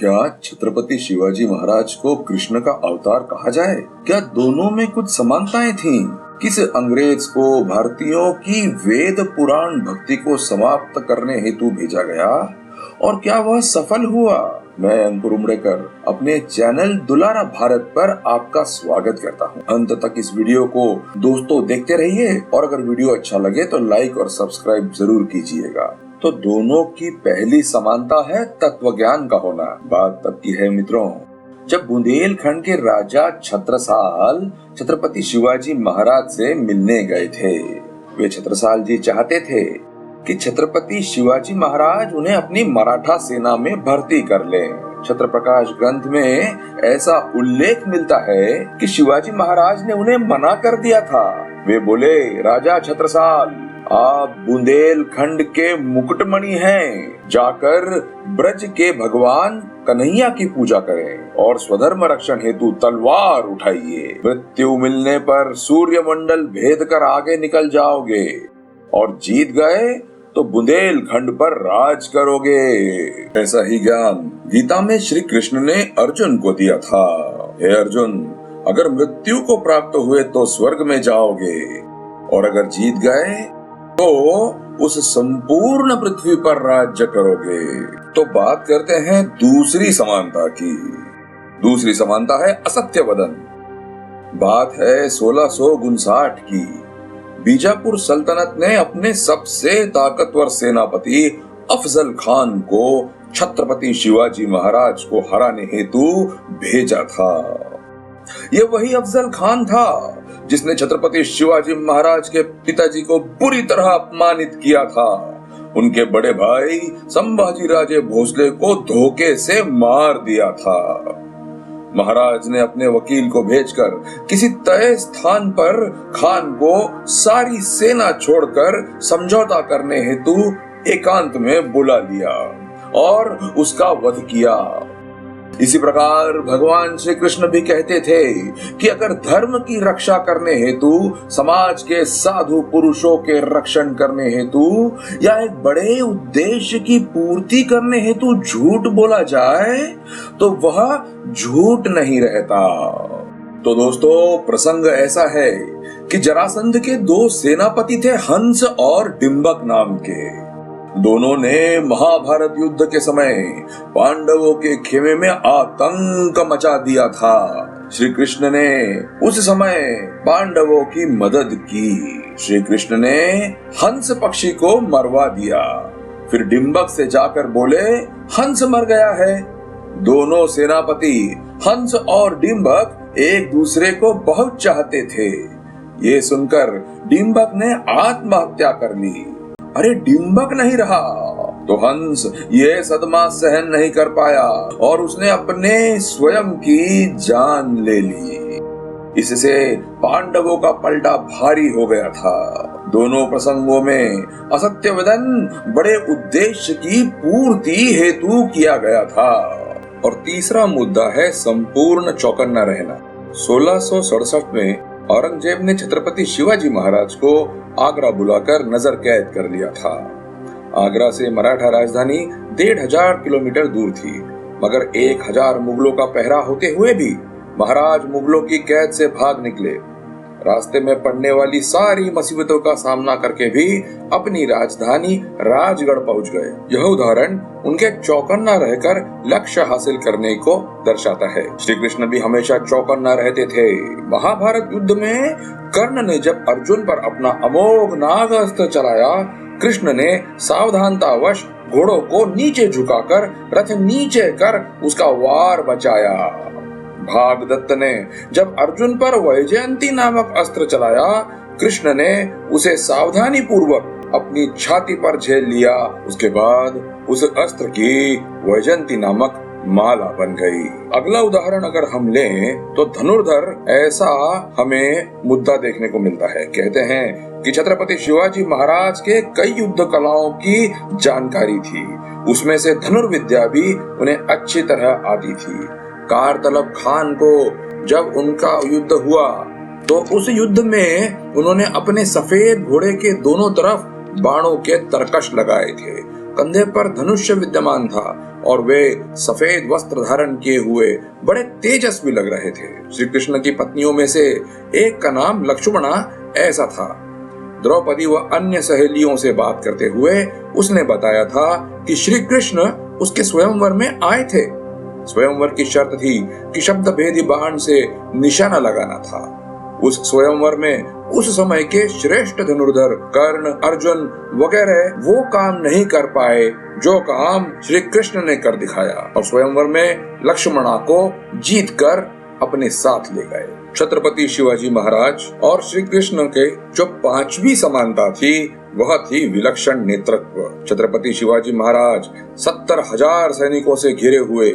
क्या छत्रपति शिवाजी महाराज को कृष्ण का अवतार कहा जाए? क्या दोनों में कुछ समानताएं थीं? किस अंग्रेज को भारतीयों की वेद पुराण भक्ति को समाप्त करने हेतु भेजा गया और क्या वह सफल हुआ? मैं अंकुर उमड़ेकर अपने चैनल दुलारा भारत पर आपका स्वागत करता हूं। अंत तक इस वीडियो को दोस्तों देखते रहिए और अगर वीडियो अच्छा लगे तो लाइक और सब्सक्राइब जरूर कीजिएगा। तो दोनों की पहली समानता है तत्व ज्ञान का होना। बात तब की है मित्रों, जब बुंदेलखंड के राजा छत्रसाल छत्रपति शिवाजी महाराज से मिलने गए थे। वे छत्रसाल जी चाहते थे कि छत्रपति शिवाजी महाराज उन्हें अपनी मराठा सेना में भर्ती कर लें। छत्र प्रकाश ग्रंथ में ऐसा उल्लेख मिलता है कि शिवाजी महाराज ने उन्हें मना कर दिया था। वे बोले, राजा छत्रसाल, आप बुंदेलखंड के मुकुटमणि हैं, जाकर ब्रज के भगवान कन्हैया की पूजा करें और स्वधर्म रक्षण हेतु तलवार उठाइए। मृत्यु मिलने पर सूर्य मंडल भेद कर आगे निकल जाओगे और जीत गए तो बुंदेलखंड पर राज करोगे। ऐसा ही ज्ञान गीता में श्री कृष्ण ने अर्जुन को दिया था। हे अर्जुन, अगर मृत्यु को प्राप्त हुए तो स्वर्ग में जाओगे और अगर जीत गए तो उस संपूर्ण पृथ्वी पर राज्य करोगे। तो बात करते हैं दूसरी समानता की। दूसरी समानता है असत्य वदन। बात है 1659 की। बीजापुर सल्तनत ने अपने सबसे ताकतवर सेनापति अफजल खान को छत्रपति शिवाजी महाराज को हराने हेतु भेजा था। यह वही अफजल खान था जिसने छत्रपति शिवाजी महाराज के पिताजी को बुरी तरह अपमानित किया था। उनके बड़े भाई संभाजी राजे भोसले को धोखे से मार दिया था। महाराज ने अपने वकील को भेजकर किसी तय स्थान पर खान को सारी सेना छोड़कर समझौता करने हेतु एकांत में बुला लिया और उसका वध किया। इसी प्रकार भगवान श्री कृष्ण भी कहते थे कि अगर धर्म की रक्षा करने हेतु, समाज के साधु पुरुषों के रक्षण करने हेतु या एक बड़े उद्देश्य की पूर्ति करने हेतु झूठ बोला जाए तो वह झूठ नहीं रहता। तो दोस्तों, प्रसंग ऐसा है कि जरासंध के दो सेनापति थे, हंस और डिंबक नाम के। दोनों ने महाभारत युद्ध के समय पांडवों के खेमे में आतंक मचा दिया था। श्री कृष्ण ने उस समय पांडवों की मदद की। श्री कृष्ण ने हंस पक्षी को मरवा दिया। फिर डिंबक से जाकर बोले, हंस मर गया है। दोनों सेनापति हंस और डिंबक एक दूसरे को बहुत चाहते थे। ये सुनकर डिंबक ने आत्महत्या कर ली। अरे डिंबक नहीं रहा तो हंस ये सदमा सहन नहीं कर पाया और उसने अपने स्वयं की जान ले ली। इससे पांडवों का पलटा भारी हो गया था। दोनों प्रसंगों में असत्य वदन बड़े उद्देश्य की पूर्ति हेतु किया गया था। और तीसरा मुद्दा है संपूर्ण चौकन्ना रहना। 1667 में औरंगजेब ने छत्रपति शिवाजी महाराज को आगरा बुलाकर नजर कैद कर लिया था। आगरा से मराठा राजधानी 1500 किलोमीटर दूर थी, मगर 1000 मुगलों का पहरा होते हुए भी महाराज मुगलों की कैद से भाग निकले। रास्ते में पड़ने वाली सारी मुसीबतों का सामना करके भी अपनी राजधानी राजगढ़ पहुंच गए। यह उदाहरण उनके चौकन्ना रहकर लक्ष्य हासिल करने को दर्शाता है। श्री कृष्ण भी हमेशा चौकन्ना रहते थे। महाभारत युद्ध में कर्ण ने जब अर्जुन पर अपना अमोघ नागास्त्र चलाया, कृष्ण ने सावधानतावश घोड़ों को नीचे झुकाकर रथ नीचे कर उसका वार बचाया। भागदत्त ने जब अर्जुन पर वैजयंती नामक अस्त्र चलाया, कृष्ण ने उसे सावधानी पूर्वक अपनी छाती पर झेल लिया। उसके बाद उस अस्त्र की वैजयंती नामक माला बन गई। अगला उदाहरण अगर हम लें तो धनुर्धर ऐसा हमें मुद्दा देखने को मिलता है। कहते हैं कि छत्रपति शिवाजी महाराज के कई युद्ध कलाओं की जानकारी थी, उसमें से धनुर्विद्या भी उन्हें अच्छी तरह आती थी। कारतलब खान को जब उनका युद्ध हुआ तो उस युद्ध में उन्होंने अपने सफेद घोड़े के दोनों तरफ बाणों के तरकश लगाए थे। कंधे पर धनुष्य विद्यमान था और वे सफेद वस्त्र धारण किए हुए बड़े तेजस्वी लग रहे थे। श्री कृष्ण की पत्नियों में से एक का नाम लक्ष्मणा ऐसा था। द्रौपदी व अन्य सहेलियों से बात करते हुए उसने बताया था कि श्री कृष्ण उसके स्वयंवर में आए थे। स्वयंवर की शर्त थी कि शब्द भेदी बाण से निशाना लगाना था। उस स्वयंवर में उस समय के श्रेष्ठ धनुर्धर कर्ण, अर्जुन वगैरह वो काम नहीं कर पाए जो काम श्री कृष्ण ने कर दिखाया और स्वयंवर में लक्ष्मणा को जीत कर अपने साथ ले गए। छत्रपति शिवाजी महाराज और श्री कृष्ण के जो पांचवी समानता थी वह थी विलक्षण नेतृत्व। छत्रपति शिवाजी महाराज 70,000 सैनिकों से घिरे हुए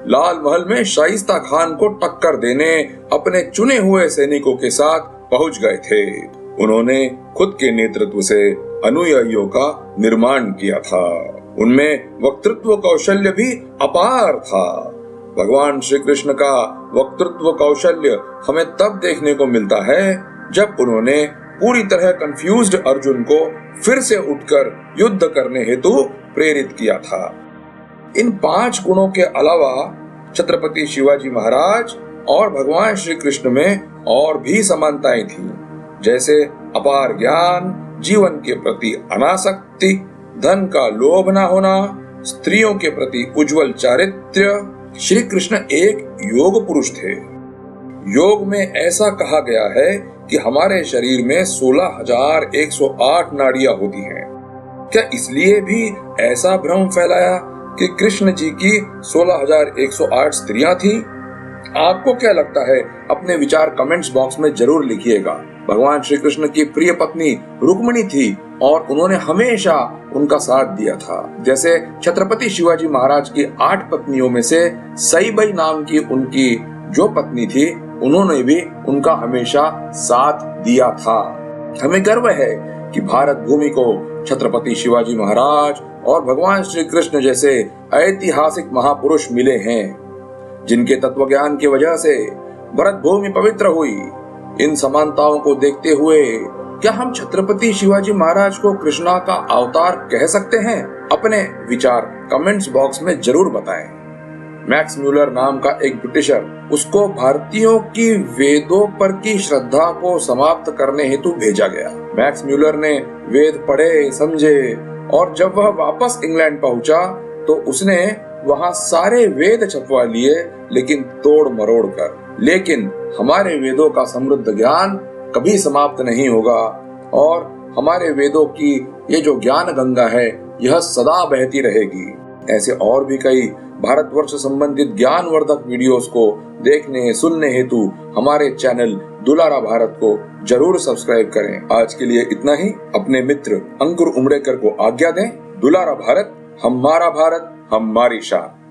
लाल महल में शाइस्ता खान को टक्कर देने अपने चुने हुए सैनिकों के साथ पहुंच गए थे। उन्होंने खुद के नेतृत्व से अनुयायियों का निर्माण किया था। उनमें वक्तृत्व कौशल्य भी अपार था। भगवान श्री कृष्ण का वक्तृत्व कौशल्य हमें तब देखने को मिलता है जब उन्होंने पूरी तरह कंफ्यूज्ड अर्जुन को फिर से उठकर युद्ध करने हेतु प्रेरित किया था। इन 5 गुणों के अलावा छत्रपति शिवाजी महाराज और भगवान श्री कृष्ण में और भी समानताएं थीं, जैसे अपार ज्ञान, जीवन के प्रति अनासक्ति, धन का लोभ न होना, स्त्रियों के प्रति उज्जवल चारित्र्य। श्री कृष्ण एक योग पुरुष थे। योग में ऐसा कहा गया है कि हमारे शरीर में 16,108 नाड़ियां होती हैं। क्या इसलिए भी ऐसा भ्रम फैलाया कि कृष्ण जी की 16,108 स्त्रियां थीं? आपको क्या लगता है? अपने विचार कमेंट्स बॉक्स में जरूर लिखिएगा। भगवान श्री कृष्ण की प्रिय पत्नी रुक्मिणी थी और उन्होंने हमेशा उनका साथ दिया था। जैसे छत्रपति शिवाजी महाराज की 8 पत्नियों में से सईबाई नाम की उनकी जो पत्नी थी, उन्होंने भी उनका हमेशा साथ दिया था। हमें गर्व है कि भारत भूमि को छत्रपति शिवाजी महाराज और भगवान श्री कृष्ण जैसे ऐतिहासिक महापुरुष मिले हैं, जिनके तत्वज्ञान की वजह से भरत भूमि पवित्र हुई। इन समानताओं को देखते हुए क्या हम छत्रपति शिवाजी महाराज को कृष्णा का अवतार कह सकते हैं? अपने विचार कमेंट्स बॉक्स में जरूर बताएं। मैक्स म्यूलर नाम का एक ब्रिटिशर उसको भारतीयों की वेदों पर की श्रद्धा को समाप्त करने हेतु भेजा गया। मैक्स म्यूलर ने वेद पढ़े, समझे और जब वह वापस इंग्लैंड पहुंचा तो उसने वहां सारे वेद छपवा लिए, लेकिन तोड़ मरोड़ कर। लेकिन हमारे वेदों का समृद्ध ज्ञान कभी समाप्त नहीं होगा और हमारे वेदों की ये जो ज्ञान गंगा है यह सदा बहती रहेगी। ऐसे और भी कई भारतवर्ष संबंधित ज्ञानवर्धक वीडियोस को देखने सुनने हेतु हमारे चैनल दुलारा भारत को जरूर सब्सक्राइब करें। आज के लिए इतना ही। अपने मित्र अंकुर उमरेकर को आज्ञा दें। दुलारा भारत, हमारा भारत, हमारी शान।